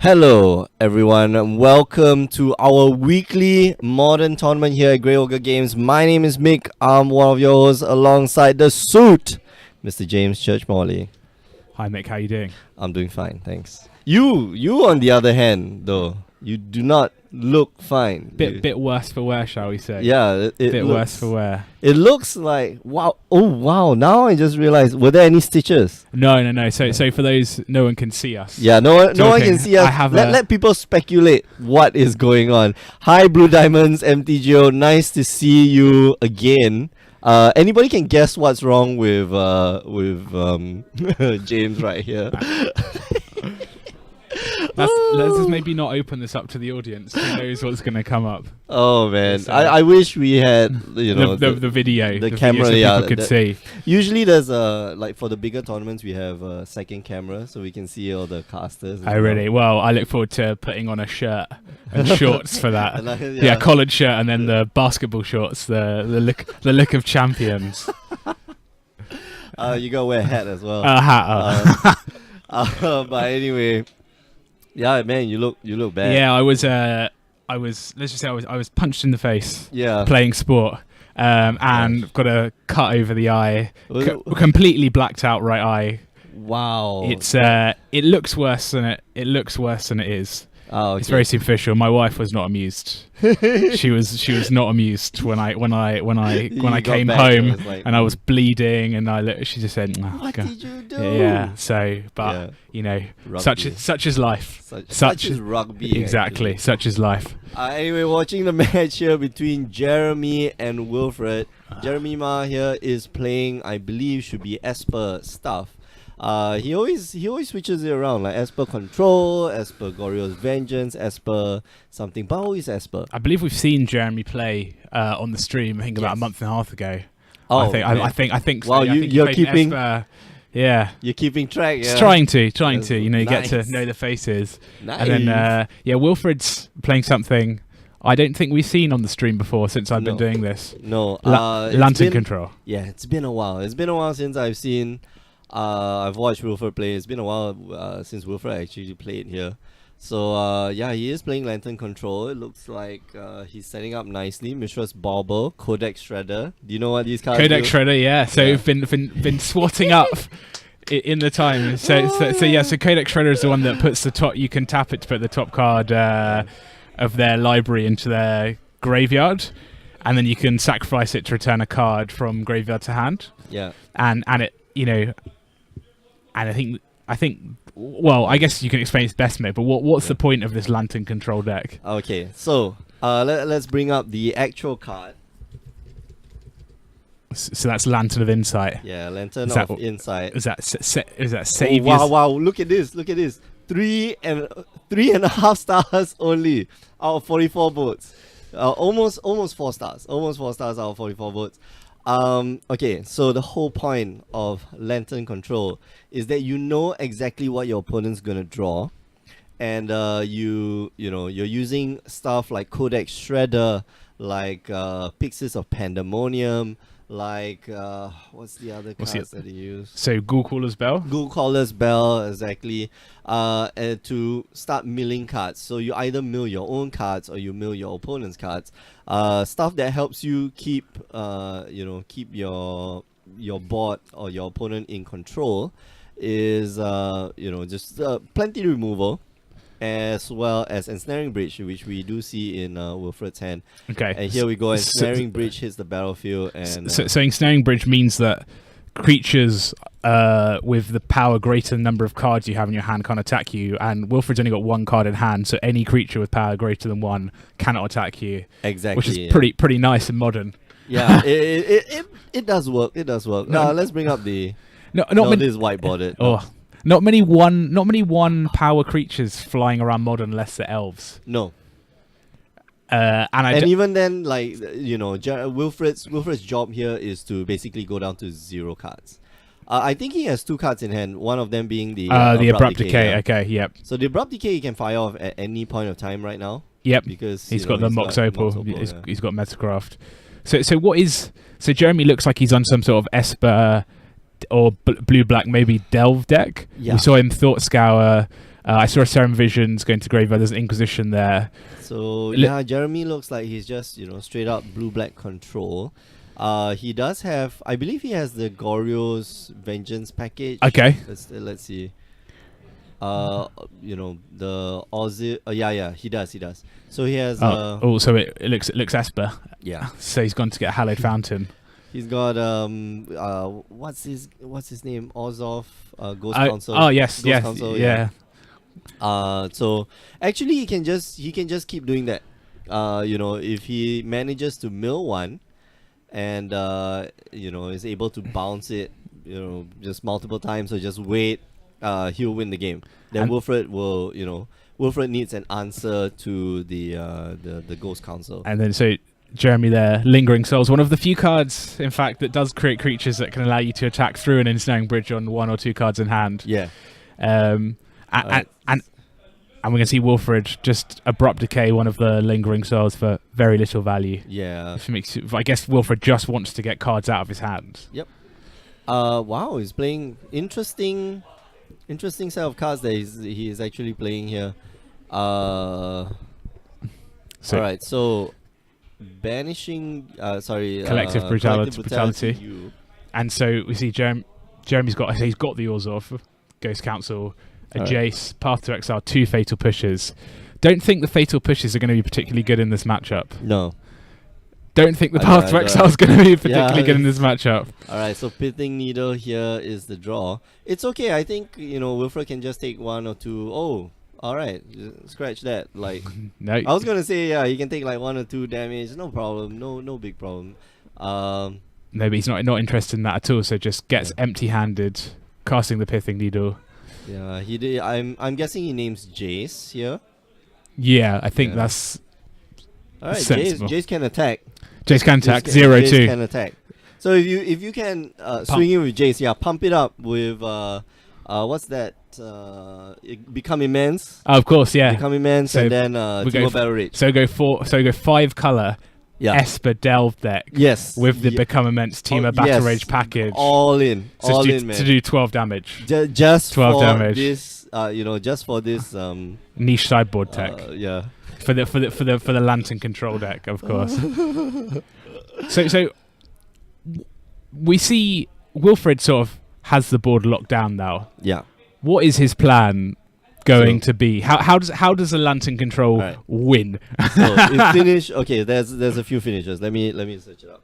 Hello, everyone, and welcome to our weekly modern tournament here at Grey Ogre Games. My name is Mick. I'm one of your hosts alongside the suit, Mr. James Church-Morley. Hi, Mick. How you doing? I'm doing fine, thanks. You on the other hand, though, you do not look fine. Bit worse for wear, shall we say? Yeah, it bit looks, worse for wear. It looks like wow. Oh wow! Now I just realized, were there any stitches? No. So for those, no one can see us. Yeah, no one can see us. Let people speculate what is going on. Hi, Blue Diamonds, MTGO. Nice to see you again. Anybody can guess what's wrong with James right here? Let's just maybe not open this up to the audience. Who knows what's going to come up? Oh man, I wish we had the video, the camera, video so people could see. Usually there's like for the bigger tournaments we have a second camera so we can see all the casters. Oh really? Well, I look forward to putting on a shirt and shorts for that. Yeah, collared shirt and then the basketball shorts. The look of champions. You gotta wear a hat as well. A hat. But anyway. Yeah, man, you look bad. Yeah, I was. Let's just say I was punched in the face. Yeah. Playing sport, and got a cut over the eye, completely blacked out right eye. Wow. It looks worse than it is. Oh, okay. It's very superficial. My wife was not amused. she was not amused when I came home and I was bleeding and she just said, "What did you do?" Yeah. So, but such is life. Such is rugby. Exactly. Actually. Such is life. Anyway, watching the match here between Jeremy and Wilfred. Jeremy Ma here is playing, I believe, should be Esper stuff. He always switches it around, like Esper Control, Esper Goryo's Vengeance, Esper something, but always Esper. I believe we've seen Jeremy play on the stream. I think about a month and a half ago. Oh, I think. Wow, so. you're keeping. Esper. Yeah, you're keeping track. Yeah, trying to. You nice. get to know the faces. Nice. And then Wilfred's playing something I don't think we've seen on the stream before since I've been doing this. No, Lantern Control. Yeah, it's been a while. It's been a while since I've seen. I've watched Wilfred play. It's been a while since Wilfred actually played here. So he is playing Lantern Control. It looks like he's setting up nicely. Mishra's Bauble, Codex Shredder. Do you know what these cards do? Codex Shredder, yeah. So we've been swatting up in the time. So Codex Shredder is the one that puts the top. You can tap it to put the top card of their library into their graveyard, and then you can sacrifice it to return a card from graveyard to hand. Yeah. And it and I think. Well, I guess you can explain its best, mate. But what's the point of this Lantern Control deck? Okay, so let's bring up the actual card. So that's Lantern of Insight. Yeah, Lantern of Insight. Is that save? Wow! Look at this! 3.5 stars only out of 44 votes. Almost 4 stars. Almost 4 stars out of 44 votes. Okay, so the whole point of Lantern Control is that you know exactly what your opponent's gonna draw, and you're using stuff like Codex Shredder, like Pixies of Pandemonium, like what's the other cards that you use? So Ghoulcaller's Bell. Ghoulcaller's Bell, exactly. And to start milling cards. So you either mill your own cards or you mill your opponent's cards. Stuff that helps you keep keep your board or your opponent in control is just plenty removal, as well as Ensnaring Bridge, which we do see in Wilfred's hand. Okay. And here we go. Ensnaring Bridge hits the battlefield, and so Ensnaring Bridge means that creatures with the power greater than the number of cards you have in your hand can't attack you, and Wilfred's only got 1 card in hand, so any creature with power greater than 1 cannot attack you. Exactly. Which is pretty nice and modern. Yeah, it does work. It does work. Now let's bring up the. This is whiteboarded. Not many one power creatures flying around modern unless they're elves. No. And even then, like Wilfred's job here is to basically go down to 0 cards. I think he has 2 cards in hand. One of them being the Abrupt Decay. Yeah. Okay, yep. So the Abrupt Decay he can fire off at any point of time right now. Yep. Because he's got the Mox Opal. He's got Metacraft. So Jeremy looks like he's on some sort of Esper or blue-black maybe Delve deck. Yeah. We saw him Thought Scour. I saw a Serum Visions going to graveyard. There's an Inquisition there. So yeah, Jeremy looks like he's just straight up blue-black control. He does have, I believe he has the Goryo's Vengeance package. Okay. Let's see. The Aussie. Yeah, he does. So he has. So it looks Esper. Yeah. So he's gone to get Hallowed Fountain. He's got what's his name? Ozov, Ghost Council. Oh yes, Ghost Council, yeah. So actually he can just keep doing that. If he manages to mill one, and is able to bounce it, just multiple times or just wait, he'll win the game. Then Wilfred will, Wilfred needs an answer to the Ghost Council. And then so Jeremy there, Lingering Souls, one of the few cards, in fact, that does create creatures that can allow you to attack through an Ensnaring Bridge on one or two cards in hand. Yeah. And we can see Wilfred just Abrupt Decay, one of the Lingering Souls, for very little value. Yeah. I guess Wilfred just wants to get cards out of his hand. Yep. Wow, he's playing interesting set of cards that he is actually playing here. Alright, so banishing collective brutality. And so we see Jeremy's got the Orzhov, Ghost Council, a Jace, Path to Exile, 2 Fatal Pushes. Don't think the Fatal Pushes are going to be particularly good in this matchup. No. Don't think the Path to Exile is going to be particularly good in this matchup. Alright, so Pithing Needle here is the draw. It's okay, I think, Wilfred can just take 1 or 2. Oh, alright, scratch that. Like, no. I was going to say, yeah, he can take like 1 or 2 damage. No problem, no big problem. No, but he's not interested in that at all, so just gets empty-handed, casting the Pithing Needle. Yeah, he did. I'm guessing he names Jace here. Yeah, I think that's alright. sensible. Jace can attack. Jace can attack 0-2. Jace can attack. So if you can swing in with Jace, yeah, pump it up with what's that? Become Immense. Oh, of course, yeah. Become Immense, so and then Teemo Battle Rage. So go 5 color. Yeah. Esper Delve deck. Yes. With the Become Immense Teemo Battle Rage package. All in, man. To do 12 damage. Just 12 for damage. This, just for this niche sideboard tech. Yeah. For the Lantern control deck, of course. so we see Wilfred sort of has the board locked down now. Yeah. What is his plan going to be? How does a Lantern control win? So if finish, okay, there's a few finishes. Let me search it up.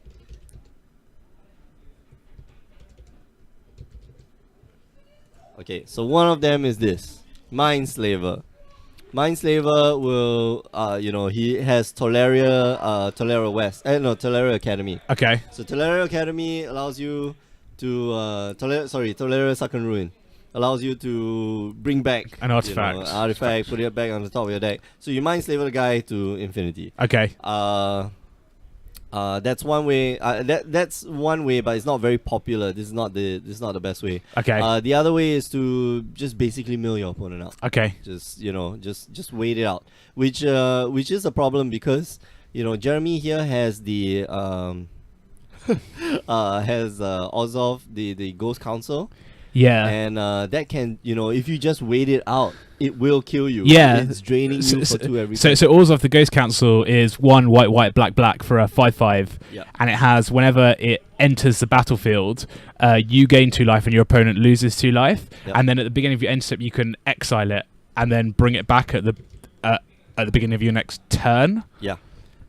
Okay, so one of them is this Mindslaver. Mindslaver will, he has Tolaria West. Tolaria Academy. Okay. So Tolaria Academy allows you to Tolaria Succan Ruin allows you to bring back an artifact, put it back on the top of your deck. So you Mindslaver the guy to infinity. Okay. That's one way. That's one way, but it's not very popular. This is not the best way. Okay. The other way is to just basically mill your opponent out. Okay. Just just wait it out, which is a problem because Jeremy here has the Orzhov, the Ghost Council. Yeah. And that can, if you just wait it out, it will kill you. Yeah. It's draining you for 2 every time. So Orzhov the Ghost Council is 1 white, black for a 5/5. Yeah. And it has, whenever it enters the battlefield, you gain 2 life and your opponent loses 2 life. Yep. And then at the beginning of your end step, you can exile it and then bring it back at the beginning of your next turn. Yeah.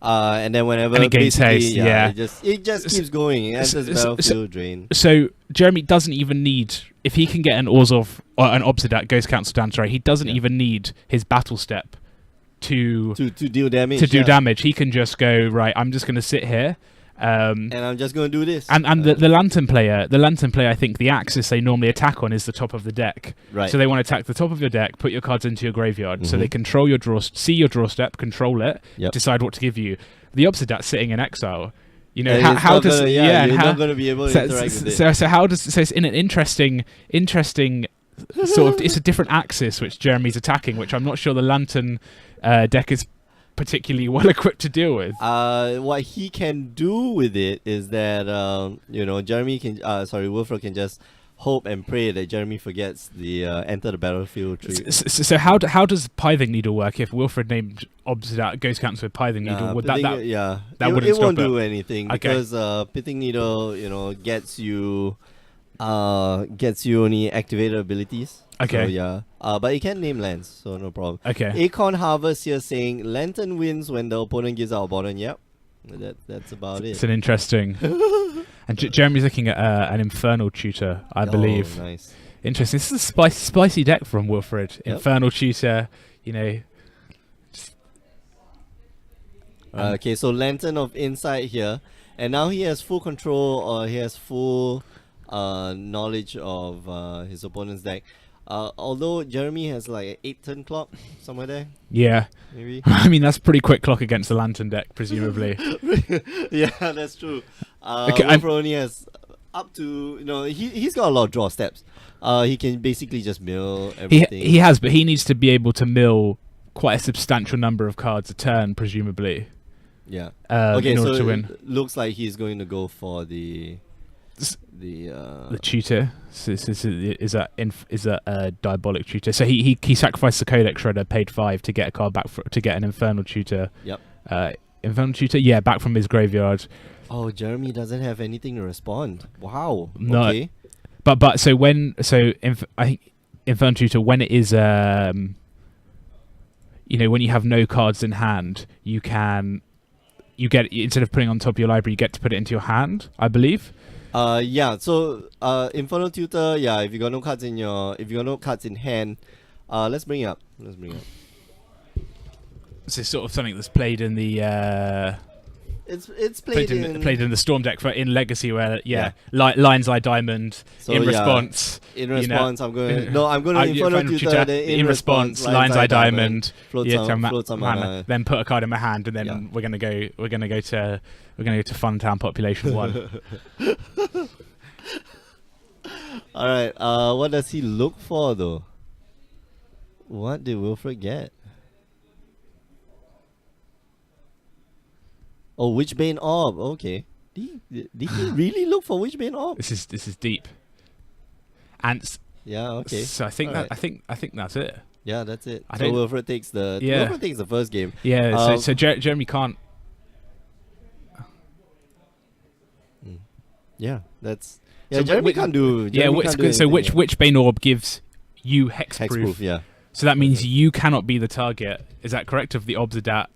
And then whenever it gains haste, it just keeps going. It enters battlefield drain. So Jeremy doesn't even need, if he can get an Orzhov or an Obsidian Ghost Council down, he doesn't even need his battle step to deal damage. To do damage, he can just go right. I'm just going to sit here, and I'm just going to do this. And the Lantern player, I think the axis they normally attack on is the top of the deck. Right. So they want to attack the top of your deck, put your cards into your graveyard, so they control your draw, see your draw step, control it, decide what to give you. The Obsidian sitting in exile. How does you're not going to be able to interact with it. So how does it's in an interesting sort of, it's a different axis which Jeremy's attacking, which I'm not sure the Lantern deck is particularly well equipped to deal with. What he can do with it is that Wilfred can just hope and pray that Jeremy forgets the enter the battlefield trick. So how does Pithing Needle work? If Wilfred named Obsidat Ghost Counts with Pithing Needle, would that wouldn't it stop won't it? do anything Okay. because Pithing Needle, gets you only activated abilities. Okay. So, yeah. But it can name lands, so no problem. Okay. Acorn Harvest here saying Lantern wins when the opponent gives out a bottom. Yep. That's about it. It's an interesting. And Jeremy's looking at an Infernal Tutor, I believe. Oh, nice. Interesting. This is a spicy deck from Wilfred. Yep. Infernal Tutor, Okay, so Lantern of Insight here. And now he has full control, or he has full knowledge of his opponent's deck. Although Jeremy has like an 8-turn clock somewhere there. Yeah. Maybe. I mean, that's pretty quick clock against the Lantern deck, presumably. Yeah, that's true. Okay, Wilfred only has up to, he's got a lot of draw steps. He can basically just mill everything. He has, but he needs to be able to mill quite a substantial number of cards a turn, presumably. Yeah. In order to win. It looks like he's going to go for the tutor. So is that a diabolic tutor? So he sacrificed the Codex Shredder, paid 5 to get a card back to get an Infernal Tutor. Yep. Infernal Tutor, yeah, back from his graveyard. Oh, Jeremy doesn't have anything to respond. Wow. No. Okay. But I think Infernal Tutor, when it is when you have no cards in hand, you get, instead of putting it on top of your library, you get to put it into your hand, I believe. Yeah. So, Infernal Tutor. Yeah. If you got no cards in hand, let's bring it up. So it's sort of something that's played in the. It's played in the Storm deck in Legacy, where Lion's Eye Diamond. So, in response. I'm going to Infernal Tutor. In response, Lion's Eye Diamond. Floats on mana. Then put a card in my hand, and then we're gonna go to Funtown Population 1. All right. What does he look for though? What did Wilfred get? Oh, Witchbane Orb. Okay. Did he really look for Witchbane Orb? This is deep. Ants. Yeah. Okay. So I think I think that's it. Yeah, that's it. So Wilfred takes the first game. Yeah. So Jeremy can't. Yeah, that's. Yeah, so Jeremy can't do. Which Bane Orb gives you hexproof? Yeah. So that means you cannot be the target. Is that correct? Of the Obsidat?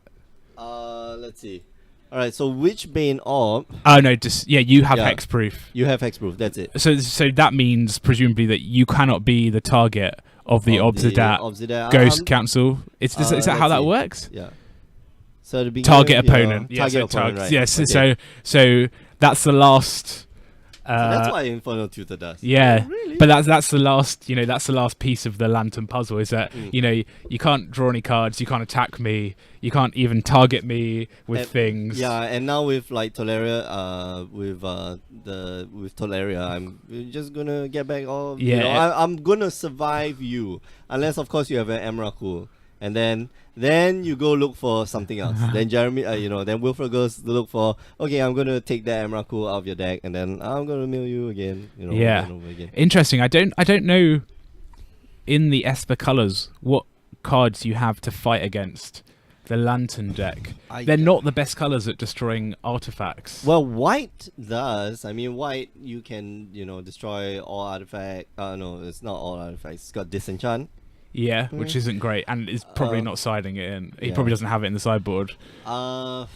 Let's see. All right. So which Bane Orb? Oh no, you have hexproof. You have hexproof. That's it. So that means presumably that you cannot be the target of the Obsidat Ghost Council. Is that how that works? Yeah. So the target opponent. Right. Yes. Okay. So that's the last. So that's why Infernal Tutor does. Yeah, really? But that's the last. That's the last piece of the Lantern puzzle. Is that you can't draw any cards, you can't attack me, you can't even target me with things. Yeah, and now with like Tolaria, with Tolaria, I'm just gonna get back all. I'm gonna survive you, unless of course you have an Emrakul. And then you go look for something else. Then Jeremy, then Wilfred goes to look for, okay, I'm going to take that Emrakul out of your deck, and then I'm going to mill you again. Over and over again. Interesting. I don't know in the Esper colors what cards you have to fight against the Lantern deck. They're not the best colors at destroying artifacts. Well, white does. I mean, white, you can, destroy all artifacts. No, it's not all artifacts. It's got Disenchant. Yeah, which isn't great, and is probably not siding it in. He probably doesn't have it in the sideboard. Well,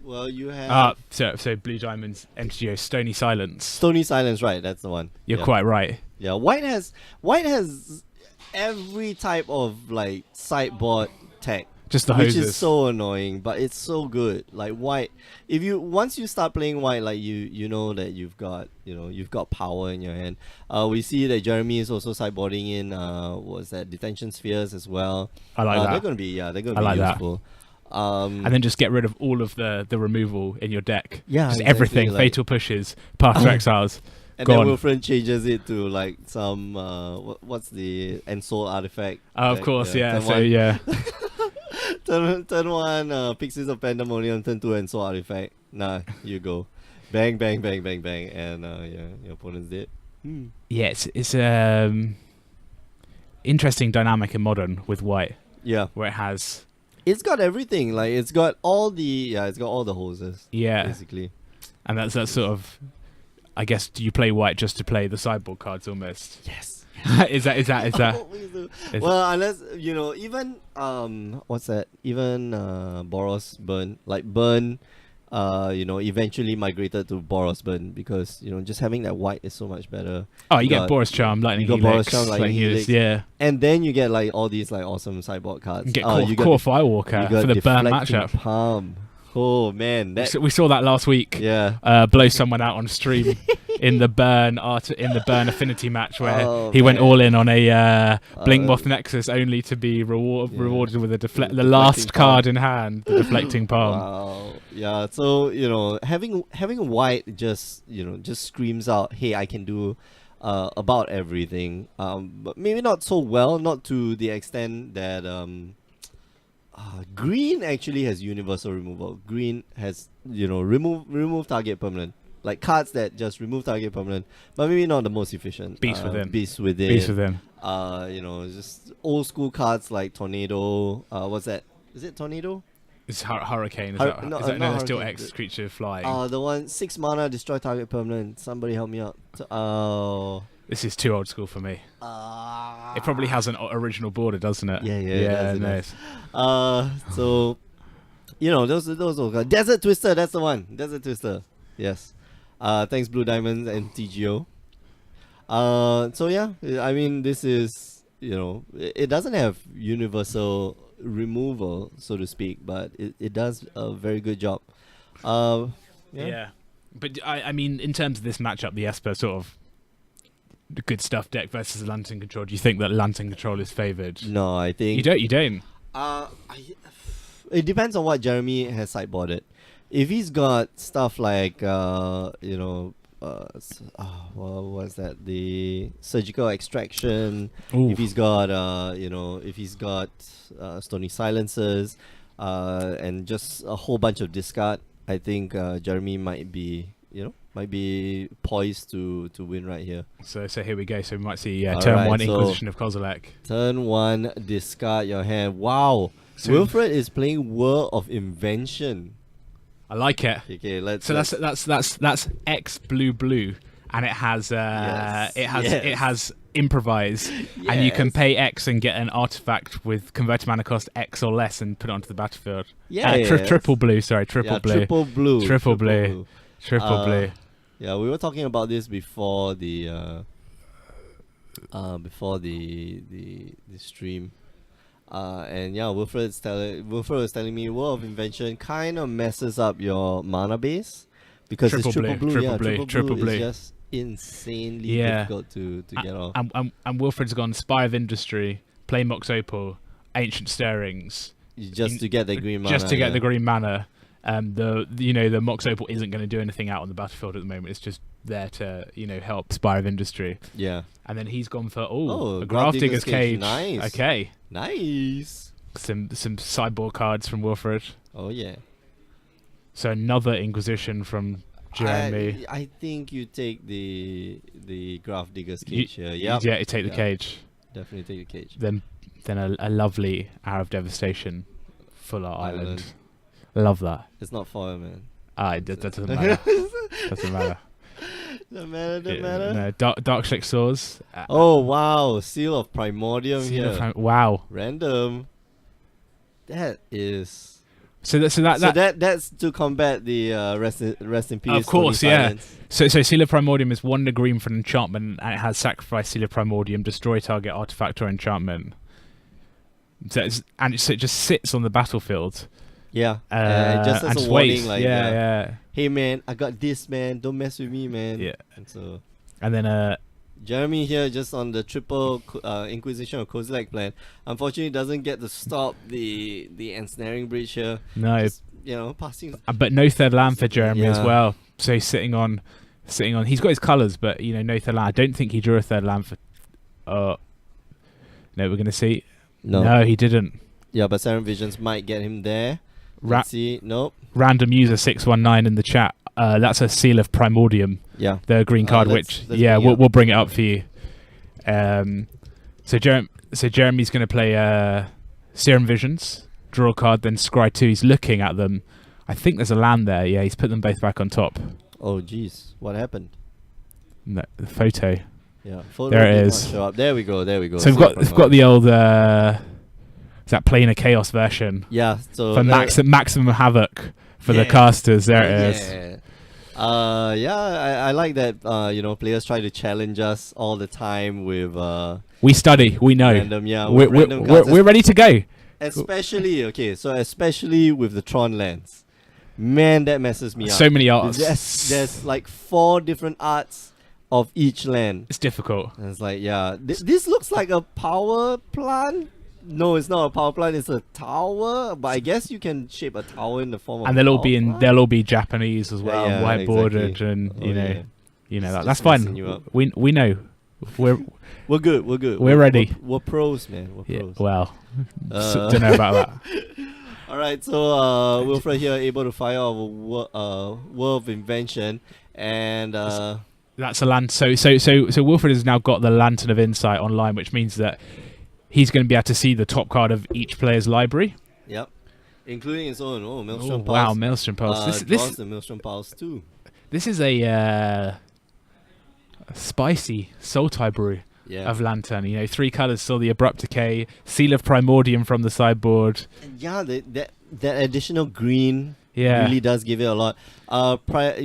you have. So Blue Diamonds, MTGO, Stony Silence. Stony Silence, right? That's the one. You're quite right. Yeah, white has every type of like sideboard tech. Just the hoses. Which is so annoying, but it's so good. Like white, once you start playing white, like you know that you've got power in your hand. We see that Jeremy is also sideboarding in what's that, Detention Spheres as well. I like that. They're gonna be useful. And then just get rid of all of the removal in your deck. Yeah, just exactly, everything. like, Fatal Pushes, Path to Exiles. And Gone. then Wilfred changes it to like some what's the Ensoul artifact? Of course, yeah. So turn one, Pixies of Pandemonium, turn two, Ensoul artifact. Nah, you go, bang, bang, bang, bang, bang, and your opponent's dead. Yeah, it's interesting dynamic in modern with white, Yeah. where it has It's got everything. Like it's got all the hoses. Basically. and that's sort of. I guess do you play white just to play the sideboard cards almost? Yes. is that? Always do. Well, unless even what's that? Even Boros Burn, like Burn, eventually migrated to Boros Burn because just having that white is so much better. Oh, you get Boros Charm, Lightning you got Helix, Boros Charm, Lightning Helix, yeah. And then you get like all these like awesome sideboard cards. You get you Core Firewalker for the burn Deflecting matchup. Palm. Oh man, We saw that last week. Yeah. Blow someone out on stream in the burn affinity match where he man. went all in on a Blink Moth Nexus only to be rewarded with the last card in hand, the deflecting palm. Wow. Yeah. So having white just screams out, hey, I can do about everything. But maybe not so well, not to the extent that green actually has universal removal. Green has remove target permanent, like cards that just remove target permanent, but maybe not the most efficient. Beast Within. Beast Within. Just old school cards like Tornado. What's that? Is it Tornado? It's Hurricane. No, there's still Hurricane. X creature flying. The one 6 mana destroy target permanent. Somebody help me out. This is too old school for me. It probably has an original border, doesn't it? Yeah. Nice. So those are Desert Twister. That's the one. Desert Twister. Yes. Thanks Blue Diamonds and TGO. So yeah, I mean this is it doesn't have universal removal, so to speak, but it does a very good job. Yeah. But I mean, in terms of this matchup, the Esper sort of the good stuff deck versus Lantern Control. Do you think that Lantern Control is favoured? No, I think you don't. It depends on what Jeremy has sideboarded. If he's got stuff like what's that? The surgical extraction. Ooh. If he's got stony silences, and just a whole bunch of discard, I think Jeremy might be poised to win right here. So here we go. So we might see All turn right, 1 so Inquisition of Kozilek. Turn 1, discard your hand. Wow. So Wilfred is playing World of Invention. I like it. Okay, let's. So that's X blue, and it has it has improvise, and you can pay X and get an artifact with converted mana cost X or less and put it onto the battlefield. Triple blue. Triple blue. Triple blue. Yeah, we were talking about this before the stream. And yeah, Wilfred was telling me World of Invention kind of messes up your mana base because it's triple blue. Triple blue is just insanely difficult to get off. And Wilfred's gone Spire of Industry, play Mox Opal, Ancient Stirrings, just to get the green mana. Just to get the green mana. The Mox Opal isn't going to do anything out on the battlefield at the moment. It's just there to help Spire of Industry. Yeah. And then he's gone for a Grafdigger's Cage. Nice. Okay. Nice. Some sideboard cards from Wilfred. Oh yeah. So another Inquisition from Jeremy. I think you take the Grafdigger's Cage here. Yeah. Yeah, you take the cage. Definitely take the cage. Then a lovely Hour of Devastation, Fuller Island. Love that. It's not foil, man. That doesn't matter. Doesn't matter. Doesn't matter. No, Dark Slick Swords. Oh wow, Seal of Primordium here. Wow. Random. That is. So that's to combat the rest in peace. Of course, yeah. Silence. So Seal of Primordium is 1 green for an enchantment, and it has sacrifice Seal of Primordium, destroy target artifact or enchantment. So it just sits on the battlefield. Yeah, just as a warning, like hey man, I got this, man. Don't mess with me, man. Yeah. And then Jeremy here just on the triple Inquisition of Kozilek plan. Unfortunately, doesn't get to stop the ensnaring bridge here. No, just, passing. But no third land for Jeremy as well. So he's sitting on. He's got his colours, but no third land. I don't think he drew a third land for. No, we're gonna see. No, he didn't. Yeah, but Serum Visions might get him there. Let's see. Nope. Random user 619 in the chat. That's a Seal of Primordium. Yeah. the green card, let's which bring it up. we'll bring it up for you. So Jeremy's going to play Serum Visions, draw a card, then scry 2. He's looking at them. I think there's a land there. Yeah, he's put them both back on top. Oh, jeez. What happened? No, the photo. Yeah. Photo There it did not is. show up. There we go. So we've got the old is that Planar Chaos version Yeah. So for maximum havoc for the casters. There it is. I like that. Players try to challenge us all the time with We study. We know. random. Yeah, with random cards. We're ready to go. Especially especially with the Tron lands. Man, that messes me up. So many arts. There's like 4 different arts of each land. It's difficult. And it's like, this looks like a power plant. No, it's not a power plant. It's a tower. But I guess you can shape a tower in the form of. And they'll all be Japanese as well, Yeah, whiteboarded, exactly. and It's that's just fine. messing you up. We know. We're good. We're ready. We're pros, man. We're yeah, pros. well, don't know about that. All right, so Wilfred here able to fire off a World of Invention, and That's a land. So Wilfred has now got the Lantern of Insight online, which means that he's going to be able to see the top card of each player's library. Yep, including his own. Oh, Maelstrom Pulse. Wow, Maelstrom Pulse. Draws the Maelstrom Pulse too. This is a spicy Sultai brew of Lantern. 3 colours, still the Abrupt Decay, Seal of Primordium from the sideboard. And yeah, that additional green really does give it a lot. Prior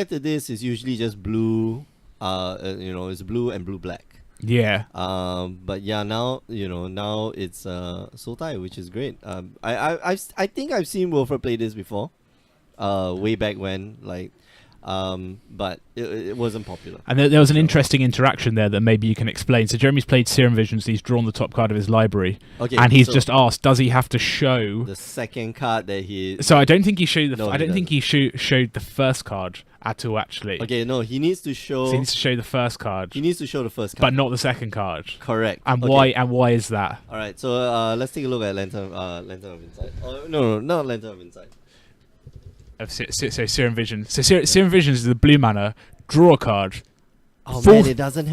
to this, it's usually just blue. It's blue and blue black. Yeah. But yeah, now it's Sultai, which is great. I think I've seen Wilfred play this before. Way back when, but it wasn't popular. And there was an interesting interaction there that maybe you can explain. So Jeremy's played Serum Visions. He's drawn the top card of his library, and he's just asked, does he have to show the second card that he? So I don't think he showed the. No, I don't think he showed the first card at all. Actually. Okay, no, he needs to show. So he needs to show the first card. He needs to show the first card, but not the second card. Correct. And why? And why is that? All right, so let's take a look at Lantern of Insight. Oh, no, not Lantern of Insight. So Serum Vision. So Serum Vision is the blue mana. Draw a card. Oh man, it doesn't.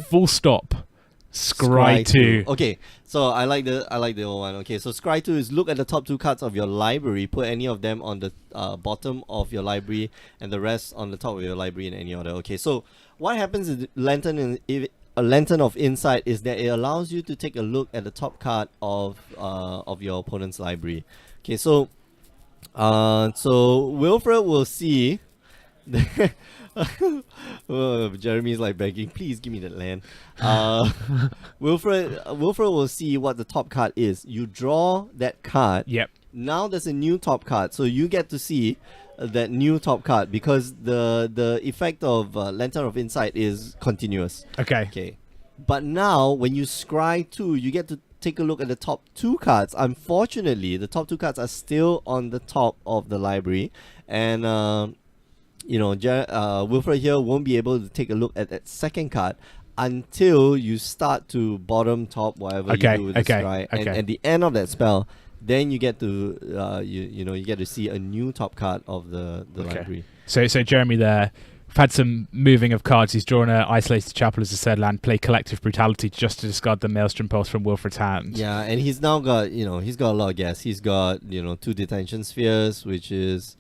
Full stop. Scry 2. Okay, so I like the old one. Okay, so Scry 2 is look at the top 2 cards of your library. Put any of them on the bottom of your library, and the rest on the top of your library in any order. Okay, so what happens is a Lantern of Insight is that it allows you to take a look at the top card of your opponent's library. Okay, so Wilfred will see. Jeremy's like begging, please give me that land. Wilfred will see what the top card is. You draw that card. Yep. Now there's a new top card, so you get to see that new top card because the effect of Lantern of Insight is continuous. Okay. But now when you scry 2, you get to take a look at the top 2 cards. Unfortunately, the top 2 cards are still on the top of the library, and Wilfred here won't be able to take a look at that second card until you start to bottom top whatever you do with the scry. And at the end of that spell, then you get to you get to see a new top card of the library. So Jeremy there. We've had some moving of cards. He's drawn an Isolated Chapel as a said land, play Collective Brutality just to discard the Maelstrom Pulse from Wilfred's hand. Yeah, and he's now got, he's got a lot of gas. He's got, 2 Detention Spheres, which is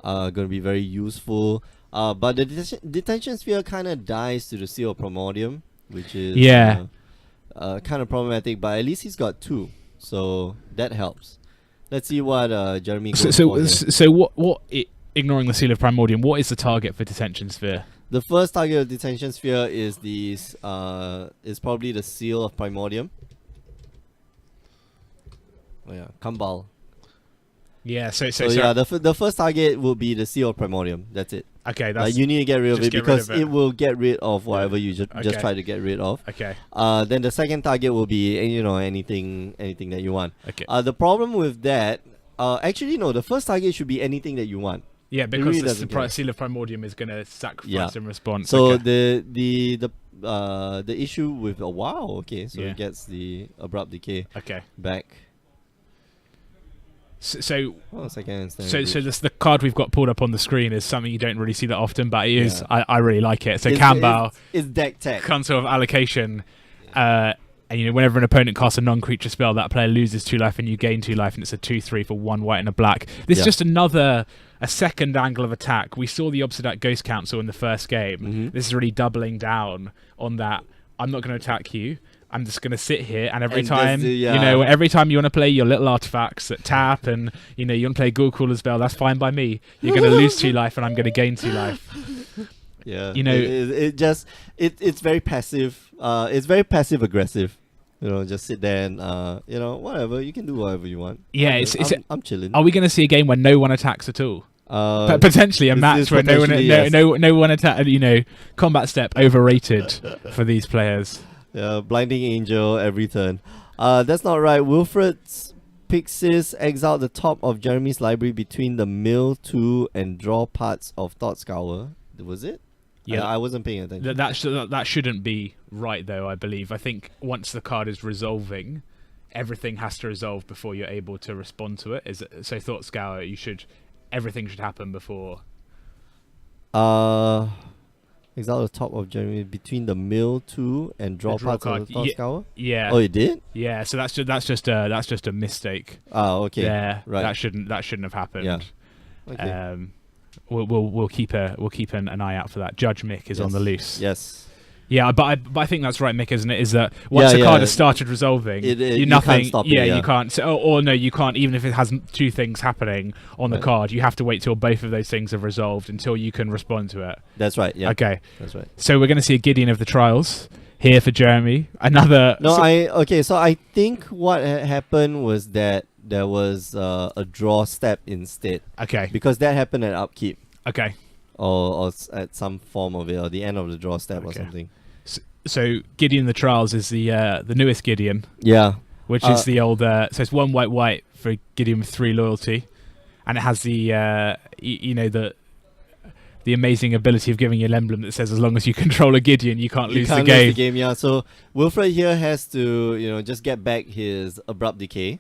going to be very useful. But the Detention Sphere kind of dies to the Seal of Primordium, which is kind of problematic, but at least he's got 2, so that helps. Let's see what Jeremy goes for here. So what ignoring the Seal of Primordium, what is the target for Detention Sphere? The first target of Detention Sphere is is probably the Seal of Primordium. Oh yeah, Kambal. Yeah, so yeah, the first target will be the Seal of Primordium. That's it. Okay, that's you need to get rid of it because it will get rid of whatever you just try to get rid of. Okay. Then the second target will be anything that you want. Okay. The problem with that, actually no, the first target should be anything that you want. Yeah, because the Seal of Primordium is going to sacrifice in response. So the issue with it gets the Abrupt Decay back. So second instant. so the card we've got pulled up on the screen is something you don't really see that often, but it is. Yeah. I really like it. So It's- Campbell, it's deck tech. console of allocation. And whenever an opponent casts a non-creature spell, that player loses 2 life and you gain 2 life, and it's a 2/3 for 1 white and a black. This is just a second angle of attack. We saw the Obsidian Ghost Council in the first game. Mhm. This is really doubling down on that. I'm not going to attack you. I'm just going to sit here, and every And time, just, every time you want to play your little artifacts that tap, and you want to play Ghoul Caller's Spell, that's fine by me. You're going to lose 2 life, and I'm going to gain 2 life. Yeah, it's very passive. It's very passive aggressive. Just sit there and whatever, you can do whatever you want. Yeah, I'm chilling. Are we going to see a game where no one attacks at all? Potentially a match where no one attack. Combat step overrated for these players. Yeah, blinding angel every turn. That's not right. Wilfred's Pixis exile the top of Jeremy's library between the mill 2 and draw parts of Thought Scour. Was it? Yeah, I wasn't paying attention. That shouldn't be right, though. I believe. I think once the card is resolving, everything has to resolve before you're able to respond to it. So Thought Scour, everything should happen before. Exile the top of Jeremy between the mill 2 and draw parts of the Thought Scour. Yeah. Oh, it did? Yeah. So that's just a mistake. Oh, okay. Yeah. Right. That shouldn't have happened. Yeah. Okay. We'll keep an eye out for that. Judge Mick is on the loose. Yes. Yeah, but I think that's right, Mick, isn't it? Is that once a card has started resolving, you nothing. Can't stop you it. can't. So, or no, you can't. Even if it has 2 things happening on the card, you have to wait till both of those things have resolved until you can respond to it. That's right. Yeah. Okay. That's right. So we're going to see a Gideon of the Trials here for Jeremy. Another. No, So I think what happened was that there was a draw step instead. Okay. Because that happened at upkeep. Okay. Or at some form of it, or the end of the draw step or something. So Gideon the Trials is the newest Gideon. Yeah. Which is the old. So it's 1 white for Gideon with 3 loyalty, and it has the the amazing ability of giving you an emblem that says as long as you control a Gideon, you can't lose the game. Lose the game. Yeah. So Wilfred here has to just get back his abrupt decay.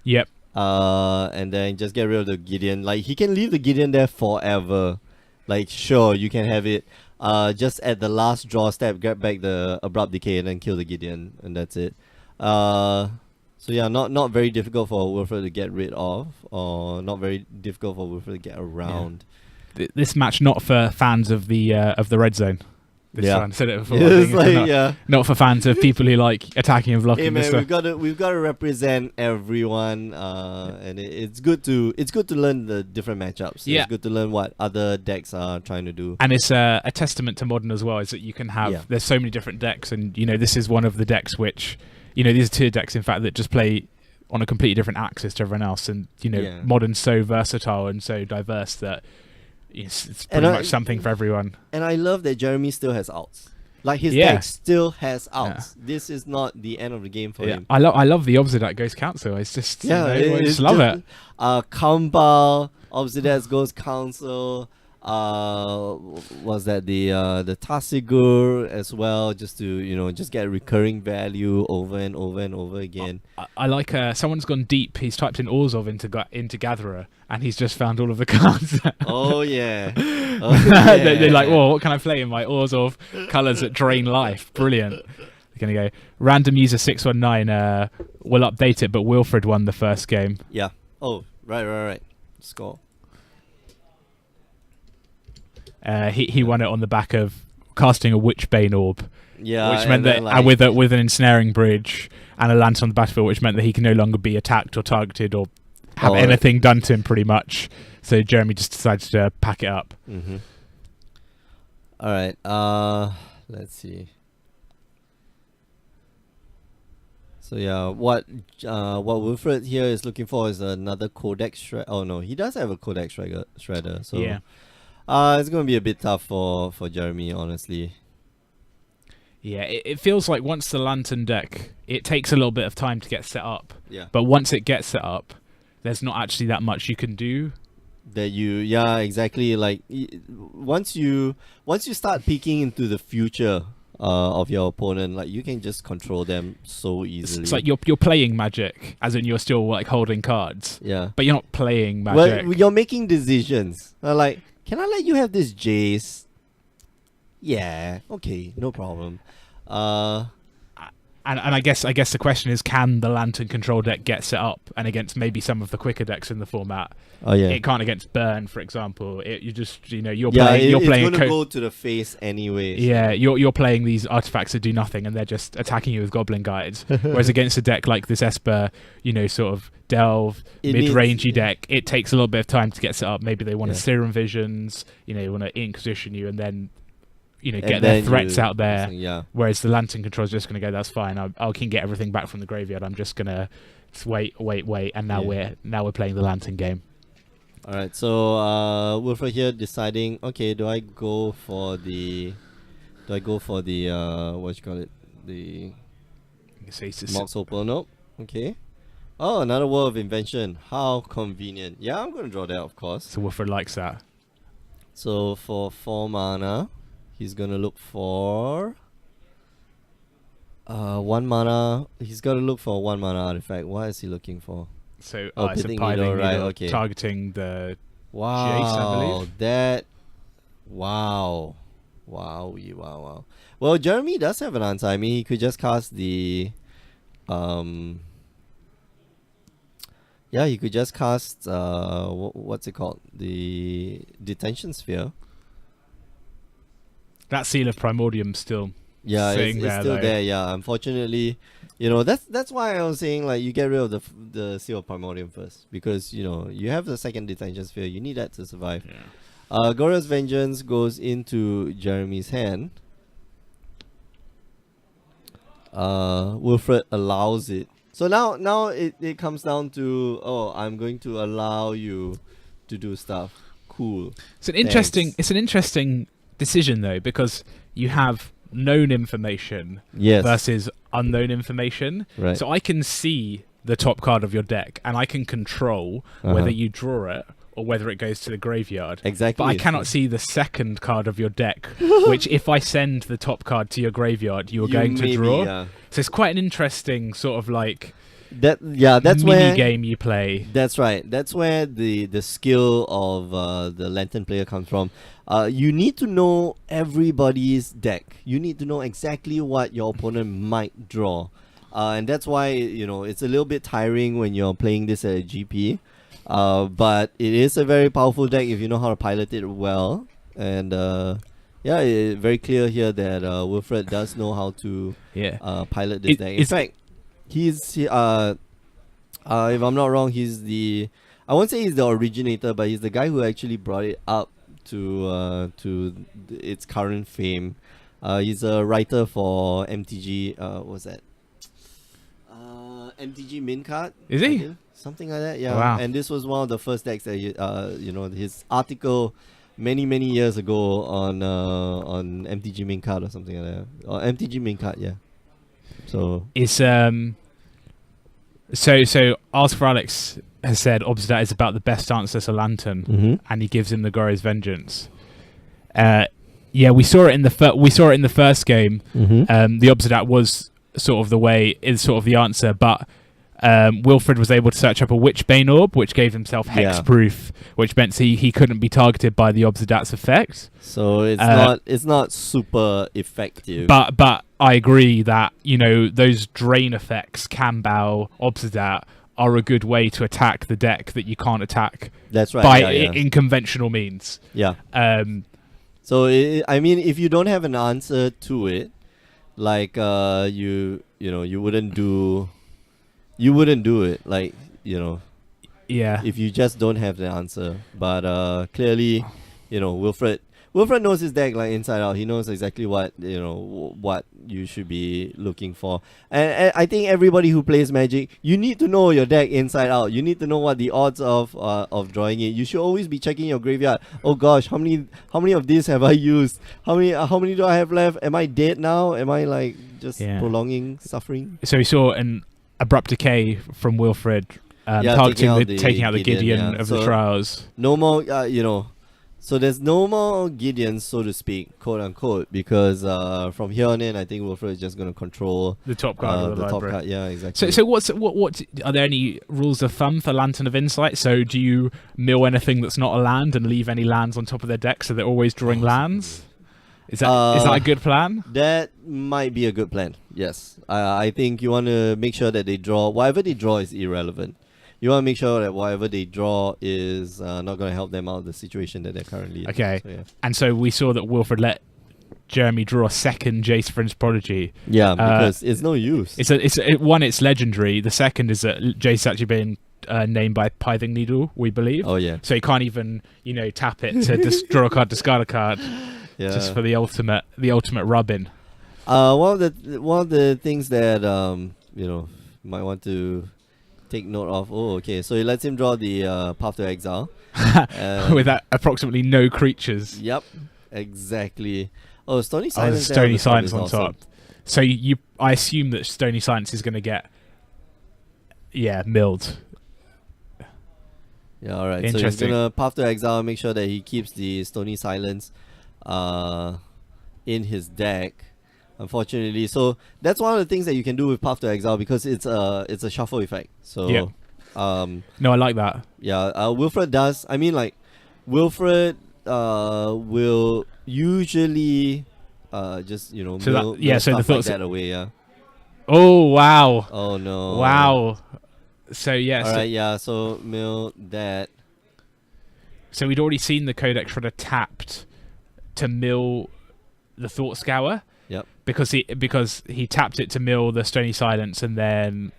Yep. And then just get rid of the Gideon. Like he can leave the Gideon there forever. Like sure, you can have it. Just at the last draw step, get back the abrupt decay and then kill the Gideon, and that's it. So yeah, not very difficult for Wilfred to get rid of, or not very difficult for Wilfred to get around. Yeah. This match not for fans of the red zone. This one. I said it before. Not for fans of people who like attacking and blocking. Hey man, we've got to represent everyone, and it's good to learn the different matchups. Yeah. It's good to learn what other decks are trying to do. And it's a testament to Modern as well, is that you can have. Yeah. There's so many different decks, and this is one of the decks which, these are 2 decks in fact that just play on a completely different axis to everyone else, and Modern's so versatile and so diverse that. It's pretty much something for everyone. And I love that Jeremy still has outs. Like his deck still has outs. Yeah. This is not the end of the game for him. I love the Obsidian Ghost Council. It's just I just love it. Kambal, Obsidian Ghost Council. Was that the Tasigur as well, just to just get recurring value over and over and over again. I like someone's gone deep. He's typed in Orzhov into Gatherer, and he's just found all of the cards. Oh yeah. They're like, whoa, what can I play in my Orzhov colours that drain life? Brilliant. They're gonna go random user 619. We'll update it, but Wilfred won the first game. Yeah. Oh right. Score. He won it on the back of casting a Witchbane Orb, which meant that with an ensnaring bridge and a lance on the battlefield, which meant that he can no longer be attacked or targeted or have anything done to him, pretty much. So Jeremy just decided to pack it up. Mm-hmm. All right. Let's see. So yeah, what Wilfred here is looking for is another Codex Shredder. Oh no, he does have a Codex Shredder. So yeah. It's going to be a bit tough for Jeremy, honestly. Yeah, it feels like once the Lantern deck, it takes a little bit of time to get set up. Yeah. But once it gets set up, there's not actually that much you can do. Exactly. Like once you start peeking into the future, of your opponent, like you can just control them so easily. It's like you're playing Magic, as in you're still like holding cards. Yeah. But you're not playing Magic. Well, you're making decisions. Like, can I let you have this Jace? Yeah. Okay. No problem. And I guess the question is, can the Lantern control deck get set up and against maybe some of the quicker decks in the format? Oh yeah. It can't against Burn, for example. You're Yeah, playing. it's going to go to the face anyway. Yeah, you're playing these artifacts that do nothing, and they're just attacking you with Goblin Guides. Whereas against a deck like this Esper, sort of delve mid-rangey deck, it takes a little bit of time to get set up. Maybe they want to Serum Visions, they want to Inquisition you, and then get their threats out there. Yeah. Whereas the Lantern control is just going to go, that's fine. I can get everything back from the graveyard. I'm just going to wait, and now we're playing the Lantern game. All right. So Wilfred here deciding. Okay, do I go for the what you call it? The Mox Opal? Nope. Okay. Oh, another World of Invention. How convenient. Yeah, I'm going to draw that, of course. So Wilfred likes that. So for 4 mana. He's gonna look for 1 mana. He's gotta look for a 1 mana artifact. What is he looking for? So it's a a piling needle, right? needle, Okay. targeting the Wow, Jace, I believe. that. Wow. Wow. Well, Jeremy does have an answer. I mean, he could just cast the he could just cast what's it called? The Detention Sphere. That Seal of Primordium still It's there, still though. there. Yeah, unfortunately, that's why I was saying, like, you get rid of the Seal of Primordium first, because you have the second Detention Sphere. You need that to survive. Yeah. Gora's Vengeance goes into Jeremy's hand. Wilfred allows it. So now it comes down to, I'm going to allow you to do stuff. Cool. It's an interesting decision, though, because you have known information versus unknown information. Right. So I can see the top card of your deck, and I can control whether you draw it or whether it goes to the graveyard. Exactly. But I cannot see the second card of your deck, which if I send the top card to your graveyard, you are going to draw. Yeah. So it's quite an interesting sort of like that's mini where game you play. That's right. That's where the skill of the Lantern player comes from. You need to know everybody's deck. You need to know exactly what your opponent might draw. And that's why, it's a little bit tiring when you're playing this at a GP. But it is a very powerful deck if you know how to pilot it well. And very clear here that Wilfred does know how to pilot this deck. In fact, he's if I'm not wrong, I won't say he's the originator, but he's the guy who actually brought it up to its current fame. He's a writer for MTG. What's that? MTG Min Card. Is he? Something like that. Yeah. Wow. And this was one of the first decks that his article many years ago on MTG Min Card or something like that. Or MTG Min Card. Yeah. So it's so Ask for Alex has said Obsidat is about the best answer to Lantern, and he gives him the Gora's Vengeance. We saw it in the first game. The Obsidat was sort of the answer, but Wilfred was able to search up a Witchbane Orb, which gave himself hexproof, which meant he couldn't be targeted by the Obsidat's effect. So it's not super effective. But I agree that those drain effects, Kambao, Obsidat, are a good way to attack the deck that you can't attack. That's right. In conventional means. Yeah. So I mean, if you don't have an answer to it, like you wouldn't do it, like if you just don't have the answer. But clearly, Wilfred knows his deck like inside out. He knows exactly what you should be looking for. And I think everybody who plays Magic, you need to know your deck inside out. You need to know what the odds of drawing it. You should always be checking your graveyard. Oh gosh, how many of these have I used? How many do I have left? Am I dead now? Am I like just prolonging suffering? So we saw an abrupt decay from Wilfred, taking out the Gideon of the Trials. No more, So there's no more Gideons, so to speak, quote unquote, because from here on in, I think Wilfred is just going to control The top card of the top library. card. Yeah, exactly. So what are there any rules of thumb for Lantern of Insight? So do you mill anything that's not a land and leave any lands on top of their deck so they're always drawing lands? Is that a good plan? That might be a good plan. Yes, I think you want to make sure that they draw whatever they draw is irrelevant. You want to make sure that whatever they draw is not going to help them out of the situation that they're currently in. Okay. So, yeah. And so we saw that Wilfred let Jeremy draw a second Jace Prince Prodigy. Yeah, because it's no use. It's legendary. The second is that Jace actually been named by Pithing Needle, we believe. Oh yeah. So you can't even tap it to draw a card, discard a card, just for the ultimate rubbing. One of the things that might want to take note of. Oh, okay. So he lets him draw the Path to Exile. With that approximately no creatures. Yep, exactly. Oh, Stony Silence. Stony Silence on awesome. top. So I assume that Stony Silence is going to get, milled. Yeah, all right. So he's gonna Path to Exile, make sure that he keeps the Stony Silence, in his deck. Unfortunately, so that's one of the things that you can do with Path to Exile because it's a shuffle effect. So yeah. No, I like that. Yeah, Wilfred does. I mean, like Wilfred will usually just mill so the stuff thoughts like that away. Yeah. Oh wow. Oh no. Wow. So yeah. All right. Yeah. So mill that. So we'd already seen the Codex Shredder tapped to mill the Thought Scour. Yep. Because he tapped it to mill the Stony Silence, and then,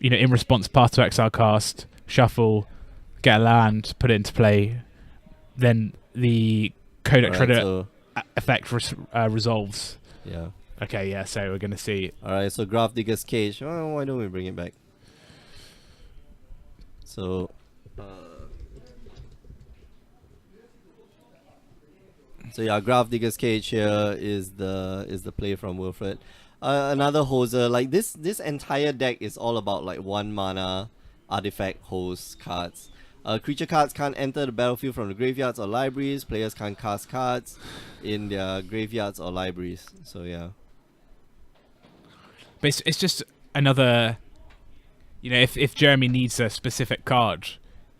in response, Path to Exile cast, shuffle, get a land, put it into play. Then the Codex Shredder effect resolves. Yeah. Okay. Yeah. So we're gonna see. All right. So Graph Digger's Cage. Oh, why don't we bring it back? So. So yeah, Graph Digger's Cage here is the play from Wilfred. Another hoser, like this entire deck is all about like 1 mana artifact host cards. Creature cards can't enter the battlefield from the graveyards or libraries. Players can't cast cards in their graveyards or libraries. So yeah. But it's just another, if Jeremy needs a specific card,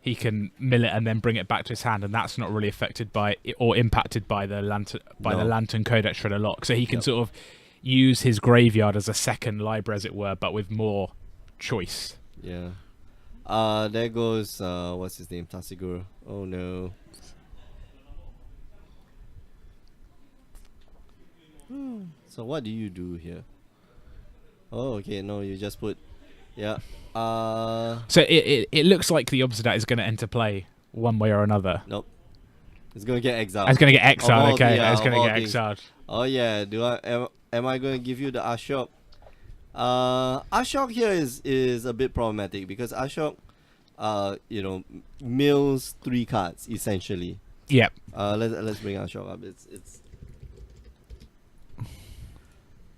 he can mill it and then bring it back to his hand, and that's not really affected by or impacted by the Lantern Codex Shredder lock. So he can sort of use his graveyard as a second library, as it were, but with more choice. Yeah. There goes what's his name? Tasigura. Oh no. So what do you do here? Oh, okay. No, you just put. Yeah. So it looks like the Obsidat is going to enter play one way or another. Nope. It's going to get exiled. It's going to get exiled. Okay, yeah, it's going to get exiled. Oh yeah. Am I going to give you the Ashok? Ashok here is a bit problematic because Ashok, mills 3 cards essentially. Yep. Let's bring Ashok up. It's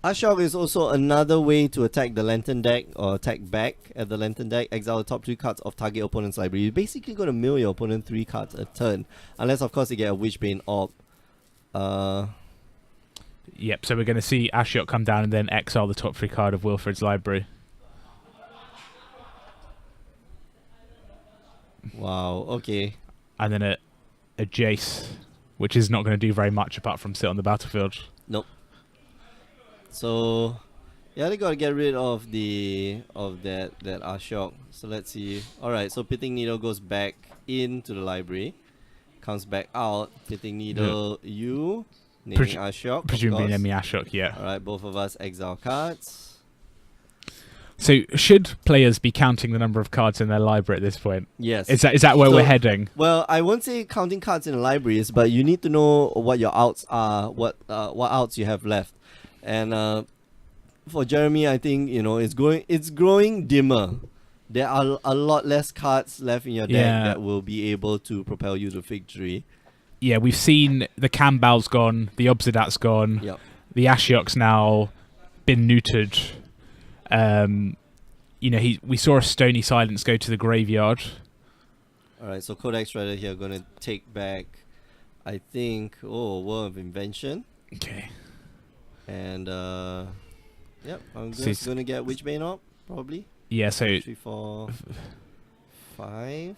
Ashok is also another way to attack the Lantern deck or attack back at the Lantern deck. Exile the top 3 cards of target opponent's library. You're basically going to mill your opponent 3 cards a turn, unless of course you get a Witchbane Orb. Yep. So we're going to see Ashok come down and then exile the top 3 card of Wilfred's library. Wow. Okay. And then a Jace, which is not going to do very much apart from sit on the battlefield. Nope. So yeah, they gotta get rid of that Ashok. So let's see. Alright, so Pitting Needle goes back into the library. Comes back out. Pitting Needle you naming Ashok. Presumably naming Ashok, yeah. Alright, both of us exile cards. So should players be counting the number of cards in their library at this point? Yes. Is that where we're heading? Well, I won't say counting cards in the libraries, but you need to know what your outs are, what outs you have left. And for Jeremy, I think it's growing dimmer. There are a lot less cards left in your deck that will be able to propel you to victory. Yeah, we've seen the Cambal's gone, the Obsidat's gone, the Ashiok's now been neutered. We saw a Stony Silence go to the graveyard. All right, so Codex Shredder here gonna take back, I think, World of Invention, Okay. and yep, I'm So just it's- gonna get Witchbane up probably. Yeah, so 3, 4, 5.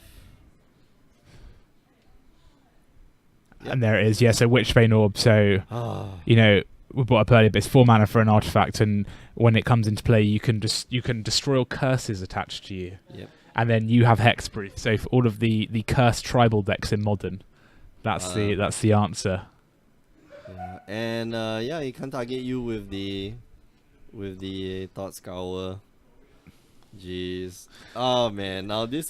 Yep. and there it is. Yeah, so Witchbane Orb. So Ah, you know we brought up earlier, but it's 4 mana for an artifact, and when it comes into play, you can destroy all curses attached to you, yep. and then you have Hexproof. So for all of the cursed tribal decks in Modern, that's the answer. Yeah. And yeah, he can't target you with the Thought Scour. Jeez. Oh man, now this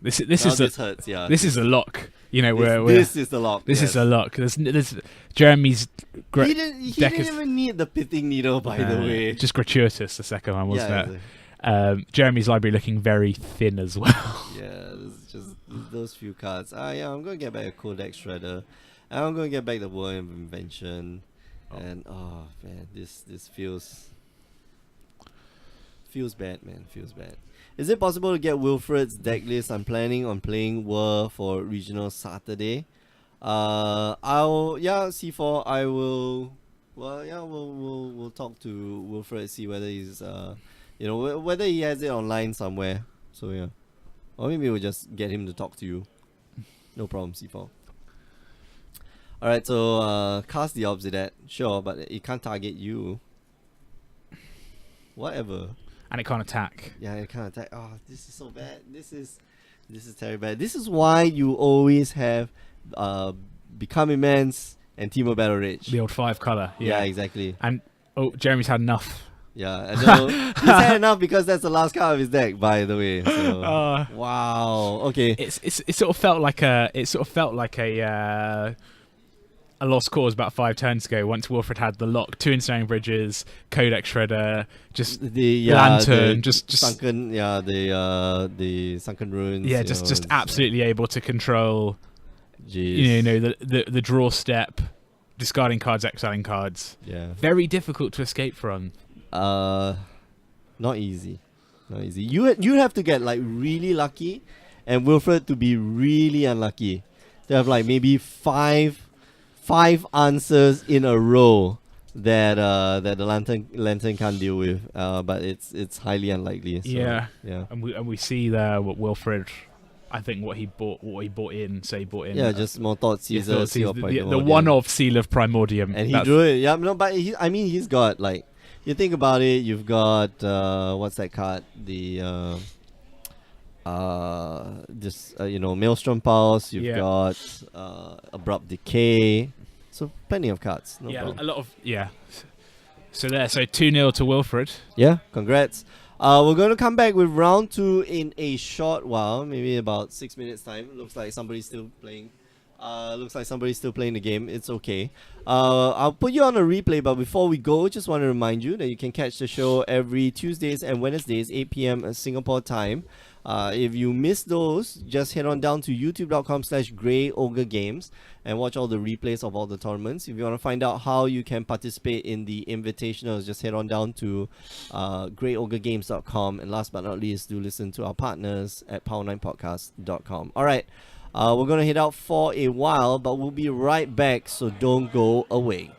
This hurts. Yeah. this is a lock. You know, this is the lock. this yes. is a lock. There's Jeremy's He didn't even need the Pithing Needle, by the way. just gratuitous. The second one wasn't yeah, it? Jeremy's library looking very thin as well. yeah, it's just those few cards. Yeah, I'm gonna get back a Codex Shredder, and I'm gonna get back the World of Invention, and oh man, this feels bad, man. Feels bad. Is it possible to get Wilfred's deck list? I'm planning on playing Whir for regional Saturday. C4. I will. Well, yeah, we'll talk to Wilfred, see whether he's whether he has it online somewhere. So yeah, or maybe we'll just get him to talk to you. No problem, C4. All right, so cast the Obsidian, sure, but it can't target you. Whatever. And it can't attack. Yeah, it can't attack. Oh, this is so bad. This is terrible bad. This is why you always have Become Immense and Teemo Battle Rage. The old 5 color. Yeah, exactly. And Jeremy's had enough. Yeah, I know. He's had enough because that's the last card of his deck, by the way. So. Wow. Okay. It sort of felt like a lost cause about 5 turns ago. Once Wilfred had the lock, 2 Ensnaring Bridges, Codex Shredder, just the Lantern, the just sunken. Yeah, the sunken ruins. Yeah, just absolutely able to control. Jeez. The draw step, discarding cards, exiling cards. Yeah. Very difficult to escape from. Not easy. You'd have to get like really lucky, and Wilfred to be really unlucky. To have like maybe five answers in a row that the lantern can't deal with. But it's highly unlikely. So, yeah. Yeah. And we see there what Wilfred. I think what he bought in. So he bought in. Yeah, just more Thought Caesar, Seal of the Primordium. one-off Seal of Primordium. And he drew it. Yeah, no, but he's got like, you think about it, you've got what's that card? The Maelstrom Pulse. You've got Abrupt Decay. So plenty of cards. No problem. A lot of So 2-0 to Wilfred. Yeah, congrats. We're going to come back with round 2 in a short while, maybe about 6 minutes time. Looks like somebody's still playing. The game. It's okay. I'll put you on a replay, but before we go, just want to remind you that you can catch the show every Tuesdays and Wednesdays, 8 p.m. Singapore time. If you miss those, just head on down to youtube.com/GreyOgreGames and watch all the replays of all the tournaments. If you want to find out how you can participate in the invitationals, just head on down to GreyOgreGames.com. And last but not least, do listen to our partners at Power9Podcast.com. All right. We're going to head out for a while, but we'll be right back, so don't go away.